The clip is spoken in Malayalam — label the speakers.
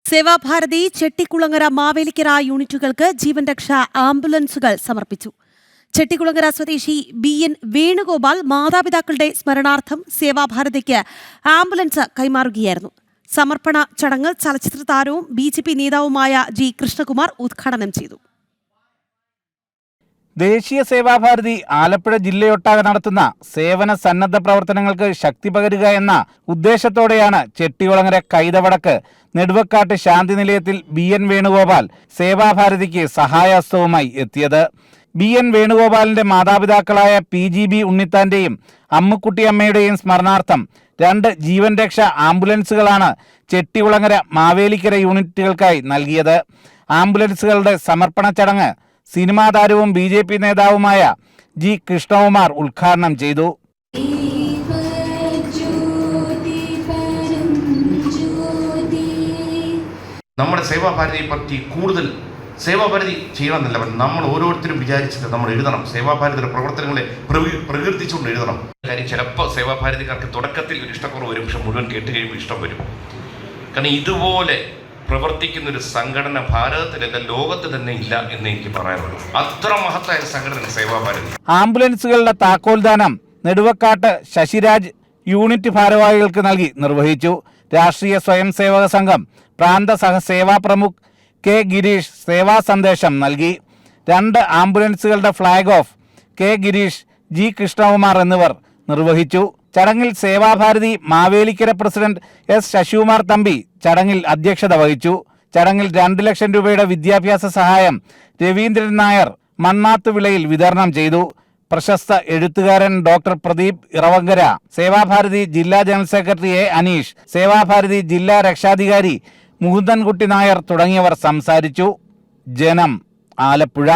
Speaker 1: സേവാഭാരതി ചെട്ടിക്കുളങ്ങര മാവേലിക്കര യൂണിറ്റുകൾക്ക് ജീവൻ രക്ഷാ ആംബുലൻസുകൾ സമർപ്പിച്ചു. ചെട്ടിക്കുളങ്ങര സ്വദേശി BN വേണുഗോപാൽ മാതാപിതാക്കളുടെ സ്മരണാർത്ഥം സേവാഭാരതിക്ക് ആംബുലൻസ് കൈമാറുകയായിരുന്നു. സമർപ്പണ ചടങ്ങ് ചലച്ചിത്ര താരവും BJP നേതാവുമായ G. കൃഷ്ണകുമാർ ഉദ്ഘാടനം ചെയ്തു.
Speaker 2: ദേശീയ സേവാഭാരതി ആലപ്പുഴ ജില്ലയൊട്ടാകെ നടത്തുന്ന സേവന സന്നദ്ധ പ്രവർത്തനങ്ങൾക്ക് ശക്തി പകരുക എന്ന ഉദ്ദേശത്തോടെയാണ് ചെട്ടികുളങ്ങര കൈതവടക്ക് നെടുവക്കാട്ട് ശാന്തി നിലയത്തിൽ BN വേണുഗോപാൽ സേവാഭാരതിക്ക് സഹായഹസ്തവുമായി എത്തിയത്. BN വേണുഗോപാലിന്റെ മാതാപിതാക്കളായ PGB ഉണ്ണിത്താന്റെയും അമ്മുക്കുട്ടിയമ്മയുടെയും സ്മരണാർത്ഥം 2 ജീവൻ രക്ഷാ ആംബുലൻസുകളാണ് ചെട്ടികുളങ്ങര മാവേലിക്കര യൂണിറ്റുകൾക്കായി നൽകിയത്. ആംബുലൻസുകളുടെ സമർപ്പണ ചടങ്ങ് സിനിമാ താരവും BJP നേതാവുമായ G. കൃഷ്ണകുമാർ ഉദ്ഘാടനം ചെയ്തു.
Speaker 3: നമ്മുടെ സേവാഭാരതിയെ പറ്റി കൂടുതൽ സേവാഭാരതി ചെയ്യണമെന്നില്ല, നമ്മൾ ഓരോരുത്തരും വിചാരിച്ചിട്ട് നമ്മൾ എഴുതണം. സേവാഭാരതിയുടെ പ്രവർത്തനങ്ങളെ പ്രകീർത്തിച്ചുകൊണ്ട് എഴുതണം. കാര്യം ചിലപ്പോൾ സേവാഭാരതിക്കാർക്ക് തുടക്കത്തിൽ ഒരു ഇഷ്ടക്കുറവ് വരും, പക്ഷെ മുഴുവൻ കേട്ട് കഴിയുമ്പോൾ ഇഷ്ടം വരും. കാരണം ഇതുപോലെ പ്രവർത്തിക്കുന്ന ഒരു സംഘടന ഭാരതത്തിലല്ല, ലോകത്ത് തന്നെ ഇല്ല എന്ന് എനിക്ക് പറയാനുള്ളൂ. അത്ര മഹത്തായ സംഘടന സേവാഭാരതി.
Speaker 2: ആംബുലൻസുകളുടെ താക്കോൽദാനം നെടുവക്കാട്ട് ശശിരാജ് യൂണിറ്റ് ഭാരവാഹികൾക്ക് നൽകി നിർവഹിച്ചു. രാഷ്ട്രീയ സ്വയം സേവക സംഘം പ്രാന്ത സഹസേവാ പ്രമുഖ് K. ഗിരീഷ് സേവാ സന്ദേശം നൽകി. 2 ആംബുലൻസുകളുടെ flag off K. Girish, G. Krishnakumar എന്നിവർ നിർവഹിച്ചു. ചടങ്ങിൽ സേവാഭാരതി മാവേലിക്കര പ്രസിഡന്റ് S. ശശികുമാർ തമ്പി ചടങ്ങിൽ അധ്യക്ഷത വഹിച്ചു. ചടങ്ങിൽ 2 ലക്ഷം രൂപയുടെ വിദ്യാഭ്യാസ സഹായം രവീന്ദ്രൻ നായർ മണ്ണാത്തുവിളയിൽ വിതരണം ചെയ്തു. പ്രശസ്ത എഴുത്തുകാരൻ ഡോക്ടർ പ്രദീപ് ഇറവങ്കര, സേവാഭാരതി ജില്ലാ general secretary A. Aneesh, Sevabharathi ജില്ലാ രക്ഷാധികാരി മുകുന്ദൻകുട്ടി നായർ തുടങ്ങിയവർ സംസാരിച്ചു. ജനം, ആലപ്പുഴ.